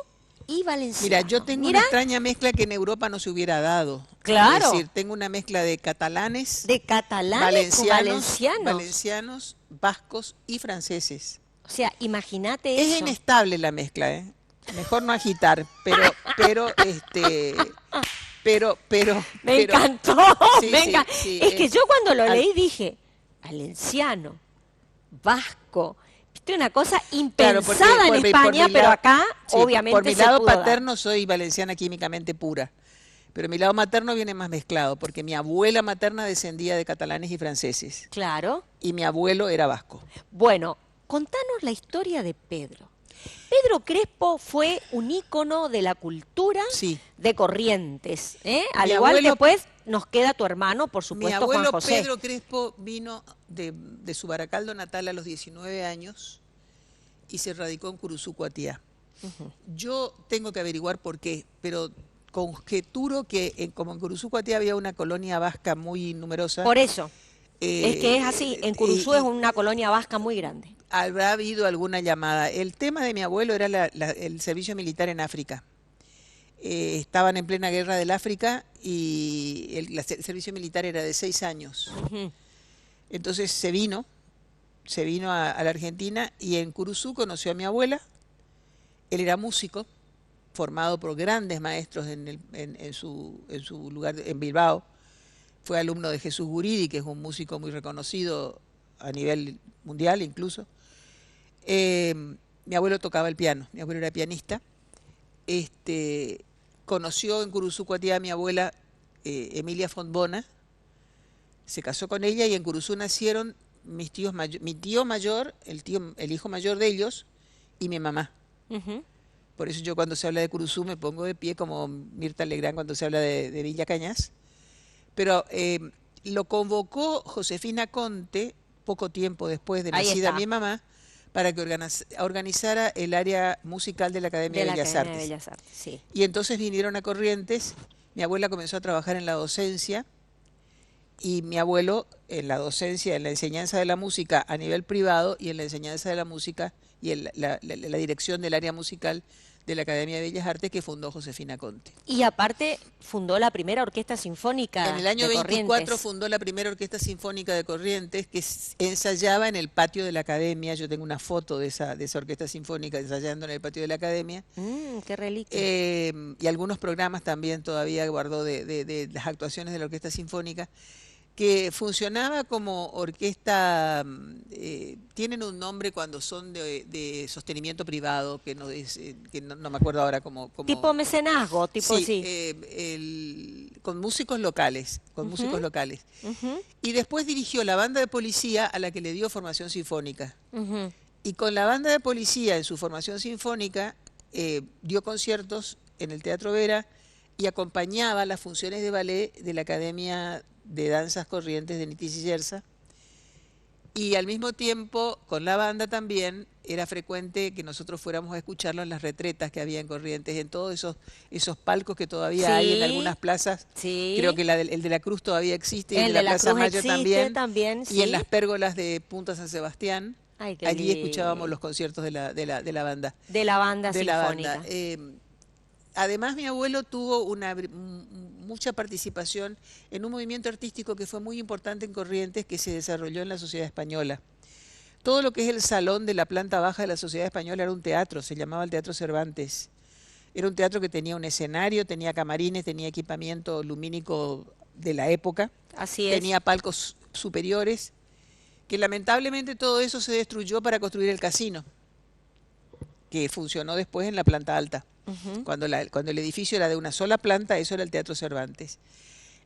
y valenciano? Mira, yo tengo Mira, una extraña mezcla que en Europa no se hubiera dado. Claro. Es decir, tengo una mezcla de catalanes, de catalanes con valencianos. valencianos, vascos y franceses. O sea, imagínate Es eso. inestable la mezcla, ¿eh? Mejor no agitar, Me pero, encantó, sí, me sí, enca- sí, Es que yo cuando lo al- leí dije, valenciano, vasco, viste, una cosa Claro, impensada en España, pero acá sí, obviamente por mi se lado pudo dar. paterno soy valenciana químicamente pura, pero mi lado materno viene más mezclado, porque mi abuela materna descendía de catalanes y franceses, Claro. y mi abuelo era vasco. Bueno, contanos la historia de Pedro. Pedro Crespo fue un ícono de la cultura Sí. de Corrientes, ¿eh? Al Mi igual abuelo- después nos queda tu hermano, por Mi supuesto, abuelo Juan José. Pedro Crespo vino de su Baracaldo natal a los 19 años y se radicó en Curuzú, Cuatiá. Yo tengo que averiguar por qué, pero conjeturo que como en Curuzú, Cuatiá había una colonia vasca muy numerosa. Por eso, es que es así, en Curuzú y es una colonia vasca muy grande. habrá habido alguna llamada. El tema de mi abuelo era el servicio militar en África. Estaban en plena guerra del África y el servicio militar era de 6 años. Ujú. Entonces se vino a la Argentina y en Curuzú conoció a mi abuela. Él era músico, formado por grandes maestros en su lugar, en Bilbao. Fue alumno de Jesús Guridi, que es un músico muy reconocido a nivel mundial incluso. Mi abuelo tocaba el piano, mi abuelo era pianista. Conoció en Curuzú, Cuatiá, a mi abuela Emilia Fontbona, se casó con ella y en Curuzú nacieron mis tíos mi tío mayor, el hijo mayor de ellos, y mi mamá. Ujú. Por eso yo cuando se habla de Curuzú me pongo de pie como Mirta Legrand cuando se habla de Villa Cañas. Pero lo convocó Josefina Conte poco tiempo después de Ahí nacida está. mi mamá para que organizara el área musical de la Academia De de la Bellas Academia de Artes. Bellas Artes, sí. Y entonces vinieron a Corrientes, mi abuela comenzó a trabajar en la docencia y mi abuelo en la docencia, en la enseñanza de la música a nivel privado y en la enseñanza de la música y en la dirección del área musical de la Academia de Bellas Artes que fundó Josefina Conte. Y aparte fundó la primera orquesta sinfónica En el año de 24 Corrientes. fundó la primera orquesta sinfónica de Corrientes que ensayaba en el patio de la Academia. Yo tengo una foto de esa orquesta sinfónica ensayando en el patio de la Academia. Qué reliquia. Y algunos programas también todavía guardó de las actuaciones de la orquesta sinfónica, que funcionaba como orquesta, tienen un nombre cuando son de sostenimiento privado, que no me acuerdo ahora cómo. Tipo mecenazgo, tipo Sí, sí. con músicos locales, Ujú, Y después dirigió la banda de policía a la que le dio formación sinfónica. ujú. Y con la banda de policía en su formación sinfónica dio conciertos en el Teatro Vera y acompañaba las funciones de ballet de la Academia de Danzas Corrientes de Nitis y Yersa. Y al mismo tiempo, con la banda también, era frecuente que nosotros fuéramos a escucharlo en las retretas que había en Corrientes, en todos esos palcos que todavía hay en Sí, algunas plazas. sí. Creo que el de la Cruz todavía existe, y El el de de la la Plaza Cruz Mayo existe también. sí. Y en las pérgolas de Punta San Sebastián. Ay, qué Allí lindo. escuchábamos los conciertos de la banda. De la banda De la sinfónica. banda. Además, mi abuelo tuvo mucha participación en un movimiento artístico que fue muy importante en Corrientes, que se desarrolló en la sociedad española. Todo lo que es el salón de la planta baja de la sociedad española era un teatro, se llamaba el Teatro Cervantes. Era un teatro que tenía un escenario, tenía camarines, tenía equipamiento lumínico de la época, Así es. tenía palcos superiores, que lamentablemente todo eso se destruyó para construir el casino, que funcionó después en la planta alta. Ujú. Cuando el edificio era de una sola planta, eso era el Teatro Cervantes.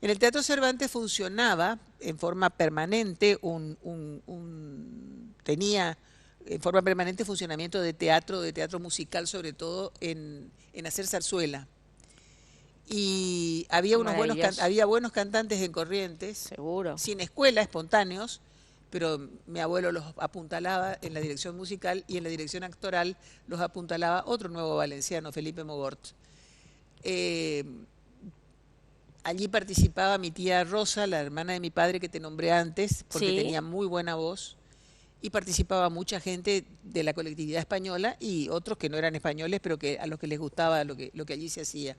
En el Teatro Cervantes funcionaba en forma permanente tenía en forma permanente funcionamiento de teatro musical, sobre todo en hacer zarzuela. Y había Maravilloso. había buenos cantantes en Corrientes, Seguro. sin escuela, espontáneos, pero mi abuelo los apuntalaba en la dirección musical y en la dirección actoral los apuntalaba otro nuevo valenciano, Felipe Mogort. Allí participaba mi tía Rosa, la hermana de mi padre que te nombré antes, porque Sí. tenía muy buena voz, y participaba mucha gente de la colectividad española y otros que no eran españoles, pero a los que les gustaba lo que allí se hacía.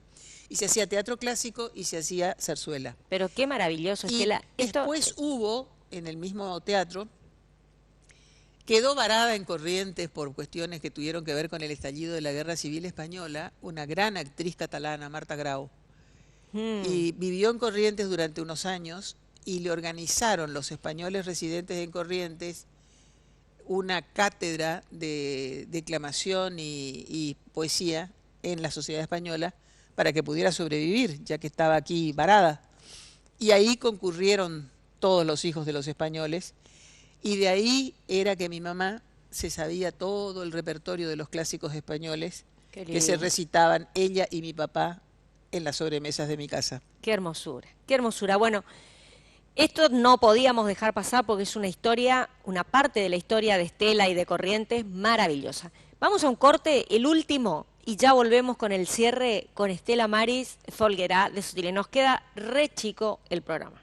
Y se hacía teatro clásico y se hacía zarzuela. Pero qué maravilloso. Es Y que esto, después hubo, en el mismo teatro, Quedó varada en Corrientes por cuestiones que tuvieron que ver con el estallido de la Guerra Civil Española, una gran actriz catalana, Marta Grau. Y vivió en Corrientes durante unos años y le organizaron los españoles residentes en Corrientes una cátedra de declamación y poesía en la sociedad española para que pudiera sobrevivir, ya que estaba aquí varada. Y ahí concurrieron todos los hijos de los españoles, y de ahí era que mi mamá se sabía todo el repertorio de los clásicos españoles que se recitaban ella y mi papá en las sobremesas de mi casa. Qué hermosura, qué hermosura. Bueno, esto no podíamos dejar pasar porque es una historia, una parte de la historia de Estela y de Corrientes maravillosa. Vamos a un corte, el último, y ya volvemos con el cierre con Estela Maris Folguerá de Sotile. Nos queda re chico el programa.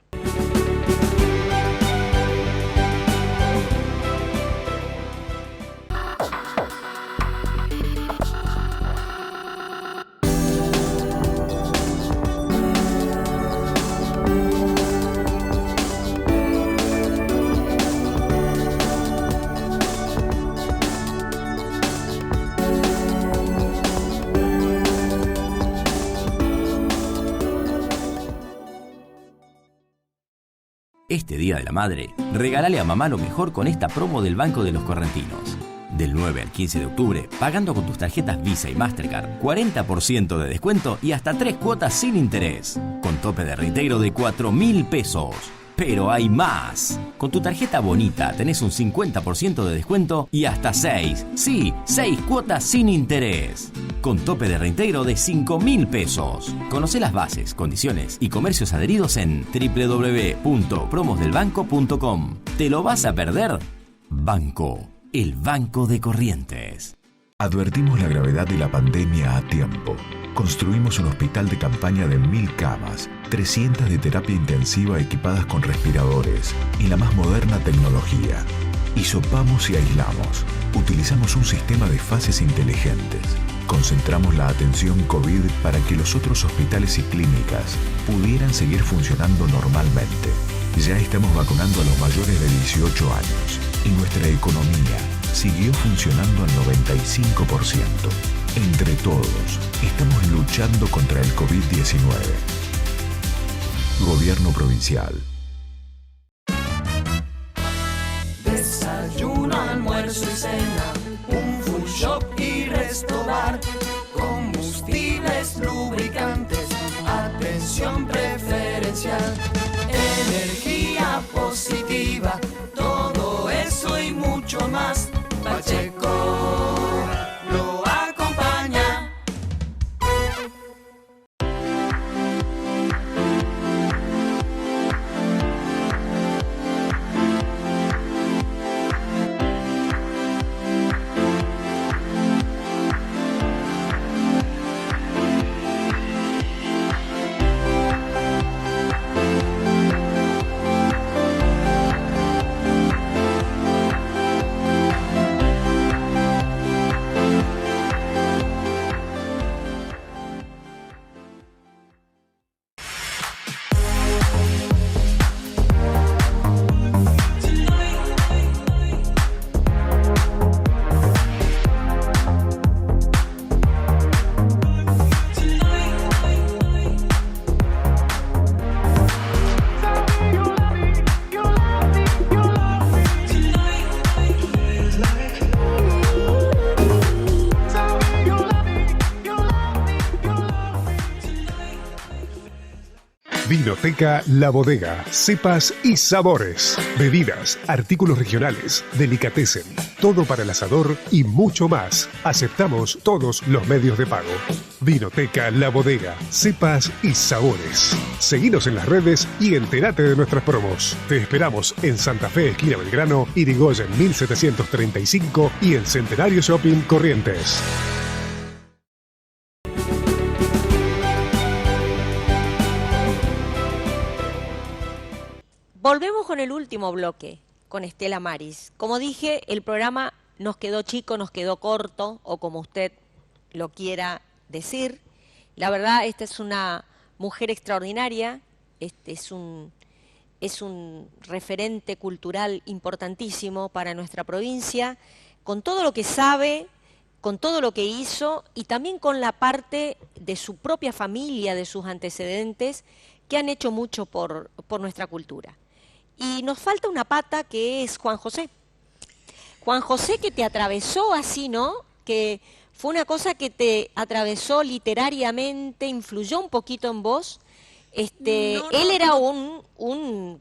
Este Día de la Madre, regálale a mamá lo mejor con esta promo del Banco de los Correntinos. Del 9 al 15 de octubre, pagando con tus tarjetas Visa y Mastercard, 40% de descuento y hasta 3 cuotas sin interés, con tope de reintegro de 4.000 pesos. Pero hay más. Con tu tarjeta Bonita tenés un 50% de descuento y hasta 6 cuotas sin interés. Con tope de reintegro de 5.000 pesos. Conocé las bases, condiciones y comercios adheridos en www.promosdelbanco.com. ¿Te lo vas a perder? Banco, el Banco de Corrientes. Advertimos la gravedad de la pandemia a tiempo. Construimos un hospital de campaña de 1.000 camas, 300 de terapia intensiva equipadas con respiradores y la más moderna tecnología. Hisopamos y aislamos. Utilizamos un sistema de fases inteligentes. Concentramos la atención COVID para que los otros hospitales y clínicas pudieran seguir funcionando normalmente. Ya estamos vacunando a los mayores de 18 años y nuestra economía siguió funcionando al 95%. Entre todos, estamos luchando contra el COVID-19. Gobierno Provincial. Desayuno, almuerzo y cena, un full shop y resto bar, combustibles, lubricantes, atención preferencial, energía positiva, todo eso y mucho más. Pacheco lo acompaña. Vinoteca La Bodega, cepas y sabores, bebidas, artículos regionales, delicatessen, todo para el asador y mucho más. Aceptamos todos los medios de pago. Vinoteca La Bodega, cepas y sabores. Seguinos en las redes y entérate de nuestras promos. Te esperamos en Santa Fe, esquina Belgrano, Irigoyen 1735 y en Centenario Shopping Corrientes. Volvemos con el último bloque, con Estela Maris. Como dije, el programa nos quedó chico, nos quedó corto, o como usted lo quiera decir. La verdad, esta es una mujer extraordinaria, este es un es un referente cultural importantísimo para nuestra provincia, con todo lo que sabe, con todo lo que hizo y también con la parte de su propia familia, de sus antecedentes, que han hecho mucho por nuestra cultura. Y nos falta una pata que es Juan José. Juan José, que te atravesó así, ¿no? Que fue una cosa que te atravesó literariamente, influyó un poquito en vos. Él era un...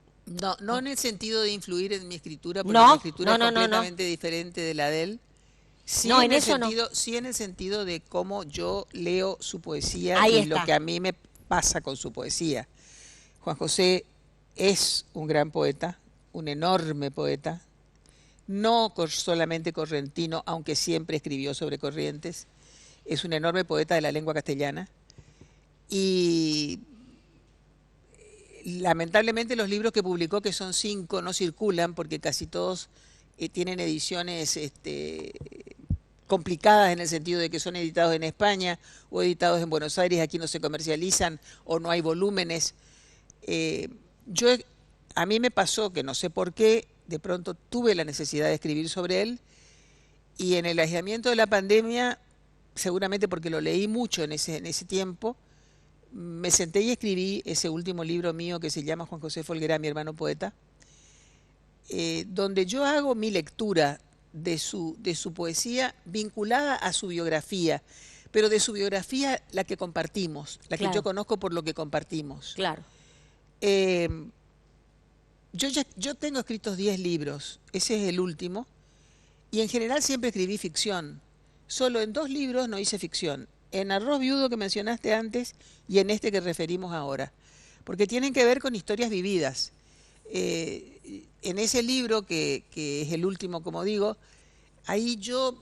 No en el sentido de influir en mi escritura, porque No, mi escritura es no. completamente diferente de la de él. Sí, No, en en el eso no. sentido, sí en el sentido de cómo yo leo su poesía Ahí y está. lo que a mí me pasa con su poesía. Juan José es un gran poeta, un enorme poeta, no solamente correntino, aunque siempre escribió sobre Corrientes, es un enorme poeta de la lengua castellana y lamentablemente los libros que publicó, que son 5, no circulan porque casi todos tienen ediciones complicadas en el sentido de que son editados en España o editados en Buenos Aires, aquí no se comercializan o no hay volúmenes. A mí me pasó que no sé por qué, de pronto tuve la necesidad de escribir sobre él y en el aislamiento de la pandemia, seguramente porque lo leí mucho en ese tiempo, me senté y escribí ese último libro mío que se llama Juan José Folguera, mi hermano poeta, donde yo hago mi lectura de su poesía vinculada a su biografía, pero de su biografía la que compartimos, la Claro. que yo conozco por lo que compartimos. Claro. Yo tengo escritos 10 libros, ese es el último, y en general siempre escribí ficción. Solo en 2 libros no hice ficción, en Arroz Viudo que mencionaste antes y en este que referimos ahora, porque tienen que ver con historias vividas. En ese libro, que es el último, como digo, ahí yo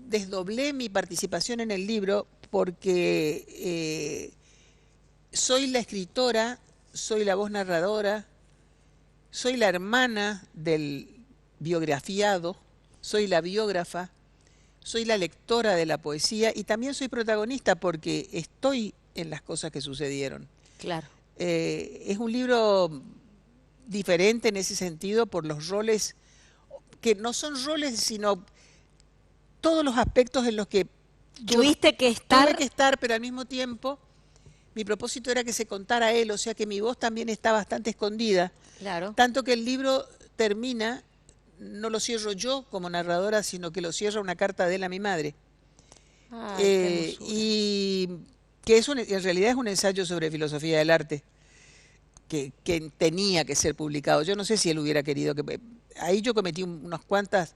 desdoblé mi participación en el libro porque soy la escritora, soy la voz narradora, soy la hermana del biografiado, soy la biógrafa, soy la lectora de la poesía y también soy protagonista porque estoy en las cosas que sucedieron. Claro. Es un libro diferente en ese sentido por los roles, que no son roles, sino todos los aspectos en los que Tuviste que estar... tuve que estar, pero al mismo tiempo mi propósito era que se contara él, o sea que mi voz también está bastante escondida. Claro. Tanto que el libro termina, no lo cierro yo como narradora, sino que lo cierra una carta de él a mi madre. Ay, qué hermosura. Y que en realidad es un ensayo sobre filosofía del arte, que tenía que ser publicado. Yo no sé si él hubiera querido que... Ahí yo cometí unas cuantas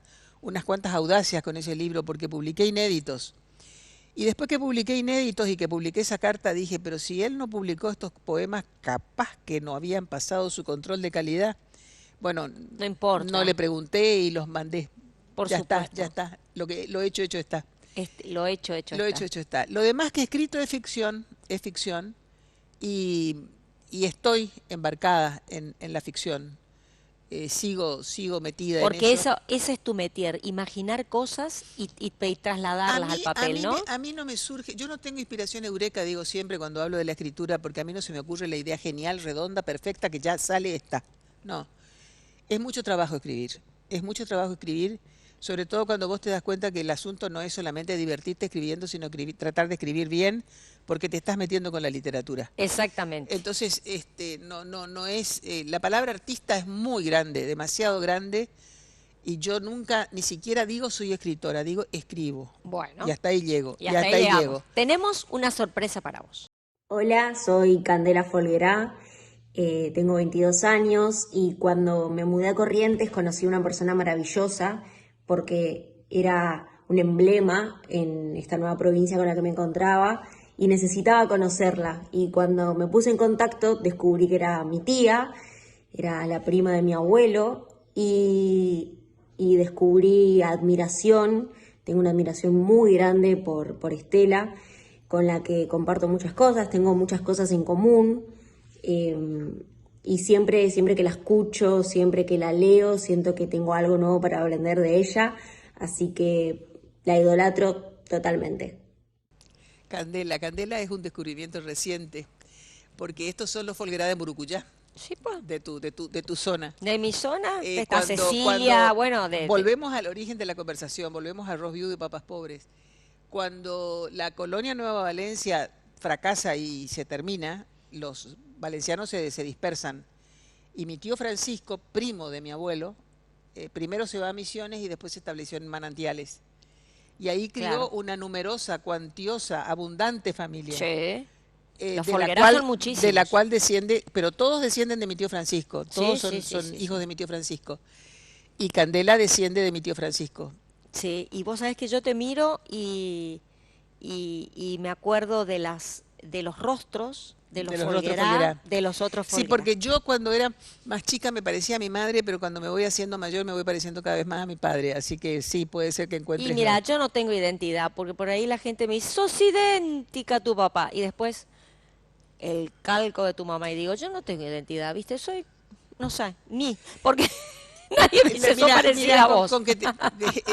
audacias con ese libro, porque publiqué inéditos. Y después que publiqué inéditos y que publiqué esa carta, dije, pero si él no publicó estos poemas, capaz que no habían pasado su control de calidad. Bueno, No importa. no le pregunté y los mandé. Por ya supuesto. está, ya está. Lo hecho está. Lo hecho está. Lo demás que he escrito es ficción y estoy embarcada en la ficción. Sigo metida Porque en eso. ese es tu métier, imaginar cosas y trasladarlas al papel, ¿no? A mí no me surge, yo no tengo inspiración eureka, digo siempre cuando hablo de la escritura, porque a mí no se me ocurre la idea genial, redonda, perfecta, que ya sale esta. No, es mucho trabajo escribir, sobre todo cuando vos te das cuenta que el asunto no es solamente divertirte escribiendo, sino tratar de escribir bien, porque te estás metiendo con la literatura. Exactamente. Entonces, no es, la palabra artista es muy grande, demasiado grande, y yo nunca, ni siquiera digo soy escritora, digo escribo. Bueno. Y hasta ahí llego. Y hasta ahí llegamos. Tenemos una sorpresa para vos. Hola, soy Candela Folguera, tengo 22 años y cuando me mudé a Corrientes conocí a una persona maravillosa porque era un emblema en esta nueva provincia con la que me encontraba y necesitaba conocerla. Y cuando me puse en contacto descubrí que era mi tía, era la prima de mi abuelo y descubrí admiración. Tengo una admiración muy grande por Estela, con la que comparto muchas cosas, tengo muchas cosas en común y siempre que la escucho, siempre que la leo, siento que tengo algo nuevo para aprender de ella, así que la idolatro totalmente. Candela es un descubrimiento reciente, porque estos son los Folguera de Murucuyá. Sí, pues. de tu zona. De mi zona, está Cuando- Cecilia, cuando bueno, volvemos al origen de la conversación, volvemos a arroz viudo y papas pobres. Cuando la colonia Nueva Valencia fracasa y se termina, los valencianos se dispersan. Y mi tío Francisco, primo de mi abuelo, primero se va a Misiones y después se estableció en Manantiales. Y ahí crió Claro. una numerosa, cuantiosa, abundante familia. Sí. Los De la Folguerá cual- son muchísimos. de la cual desciende, pero todos descienden de mi tío Francisco, todos Sí, son, sí, son sí, hijos sí. de mi tío Francisco. Y Candela desciende de mi tío Francisco. Sí, y vos sabés que yo te miro y me acuerdo de los rostros de los De los rostros Folguerá, Folguerá. de los otros Sí, Folguerá. porque yo cuando era más chica me parecía a mi madre, pero cuando me voy haciendo mayor me voy pareciendo cada vez más a mi padre. Así que sí, puede ser que encuentres... Y mira, yo no tengo identidad, porque por ahí la gente me dice, sos idéntica a tu papá. Y después el calco de tu mamá. Y digo, yo no tengo identidad, ¿viste? Soy, no sé, ni. Porque nadie me dice, sos Mira, parecida a vos. con que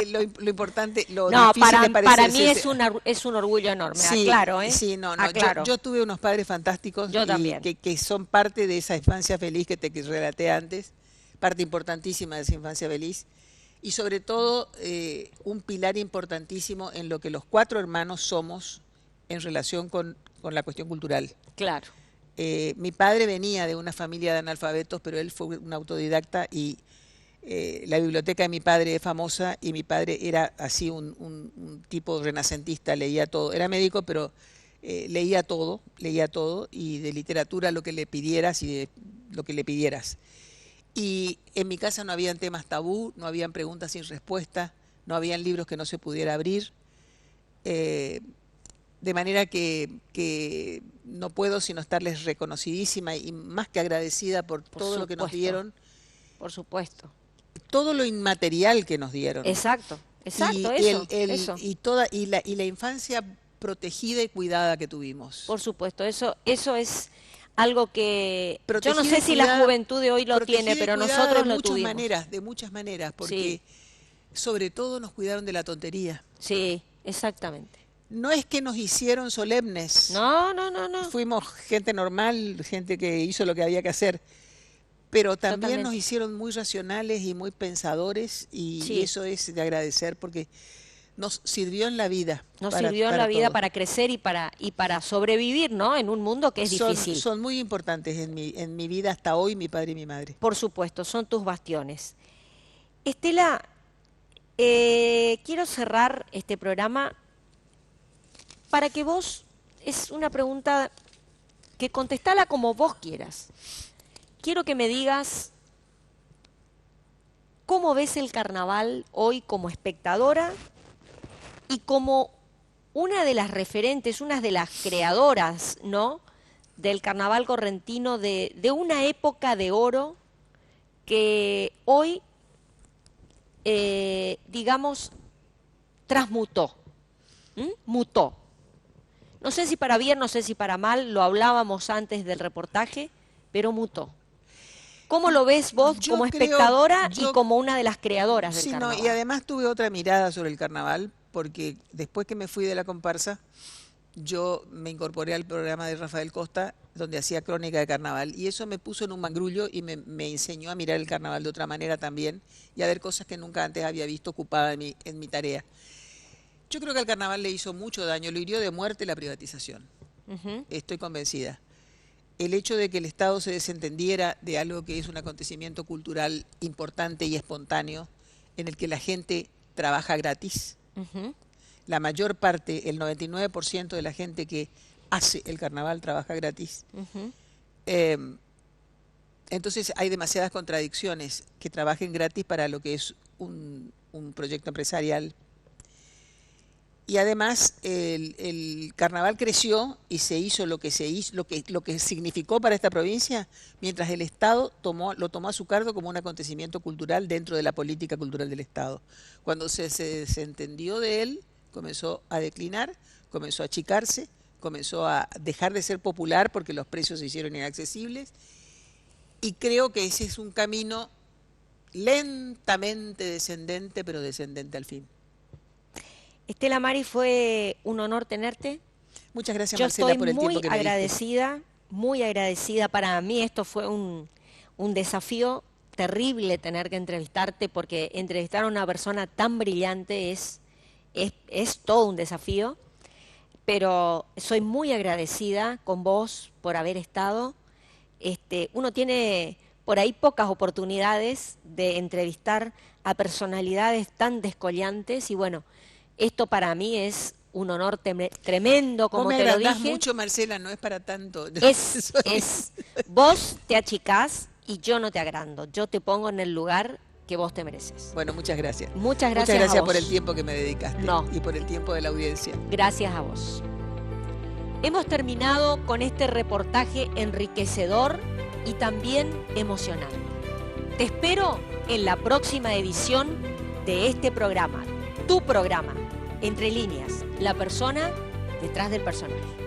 lo importante, lo No, difícil me parece para mí decirte- es un orgullo enorme, Sí, aclaro, ¿eh? sí, no. Aclaro. Yo tuve unos padres fantásticos Yo y también. que son parte de esa infancia feliz que te relaté antes, parte importantísima de esa infancia feliz, y sobre todo un pilar importantísimo en lo que los 4 hermanos somos en relación con la cuestión cultural. Claro. Mi padre venía de una familia de analfabetos, pero él fue un autodidacta y la biblioteca de mi padre es famosa y mi padre era así un tipo renacentista, leía todo. Era médico, pero leía todo y de literatura lo que le pidieras y de lo que le pidieras. Y en mi casa no habían temas tabú, no habían preguntas sin respuesta, no habían libros que no se pudiera abrir. De manera que no puedo sino estarles reconocidísima y más que agradecida por todo lo que nos supuesto. dieron, Por supuesto. todo lo inmaterial que nos dieron. Exacto, exacto, y eso. y la infancia protegida y cuidada que tuvimos. Por supuesto, eso es algo que yo Protegida no sé y si la cuidada- juventud de hoy lo protegida tiene, y pero cuidada nosotros de lo muchas tuvimos. maneras, de muchas maneras, porque sobre todo nos cuidaron de la tontería. Sí, exactamente. No es que nos hicieron solemnes. No. Fuimos gente normal, gente que hizo lo que había que hacer. Pero también Totalmente. nos hicieron muy racionales y muy pensadores y Sí. eso es de agradecer porque nos sirvió en la vida. Nos para- sirvió en la vida todo. para crecer y para sobrevivir, ¿no? En un mundo que es difícil. Son muy importantes en mi vida hasta hoy, mi padre y mi madre. Por supuesto, son tus bastiones. Estela, quiero cerrar este programa para que vos, es una pregunta que contestala como vos quieras. Quiero que me digas cómo ves el carnaval hoy como espectadora y como una de las referentes, una de las creadoras, ¿no?, del carnaval correntino, de una época de oro que hoy, digamos, transmutó, mutó. No sé si para bien, no sé si para mal, lo hablábamos antes del reportaje, pero mutó. ¿Cómo lo ves vos Yo como creo- espectadora y yo- como una de las creadoras del Sí, no, carnaval? y además tuve otra mirada sobre el carnaval porque después que me fui de la comparsa, yo me incorporé al programa de Rafael Costa, donde hacía crónica de carnaval, y eso me puso en un mangrullo y me enseñó a mirar el carnaval de otra manera también y a ver cosas que nunca antes había visto ocupada en mi tarea. Yo creo que al carnaval le hizo mucho daño, lo hirió de muerte la privatización. Ujú. Estoy convencida. El hecho de que el Estado se desentendiera de algo que es un acontecimiento cultural importante y espontáneo, en el que la gente trabaja gratis. Ujú. La mayor parte, el 99% de la gente que hace el carnaval trabaja gratis. Ujú. Entonces hay demasiadas contradicciones que trabajen gratis para lo que es un proyecto empresarial. Y además el carnaval creció y se hizo lo que se hizo, lo que significó para esta provincia, mientras el Estado lo tomó a su cargo como un acontecimiento cultural dentro de la política cultural del Estado. Cuando se desentendió de él, comenzó a declinar, comenzó a achicarse, comenzó a dejar de ser popular porque los precios se hicieron inaccesibles. Y creo que ese es un camino lentamente descendente, pero descendente al fin. Estela Mari, fue un honor tenerte. Muchas gracias, Yo Marcela, estoy por el muy tiempo que me diste. agradecida, muy agradecida. Para mí esto fue un un desafío terrible tener que entrevistarte, porque entrevistar a una persona tan brillante es todo un desafío, pero soy muy agradecida con vos por haber estado. Uno tiene por ahí pocas oportunidades de entrevistar a personalidades tan descollantes y bueno, esto para mí es un honor tremendo, como te lo dije. Mucho, Marcela, no es para tanto. Vos te achicás y yo no te agrando, yo te pongo en el lugar que vos te mereces. Bueno, muchas gracias. Muchas gracias. Muchas gracias a vos por el tiempo que me dedicaste. No. Y por el tiempo de la audiencia. Gracias a vos. Hemos terminado con este reportaje enriquecedor y también emocionante. Te espero en la próxima edición de este programa, tu programa, Entre Líneas, la persona detrás del personaje.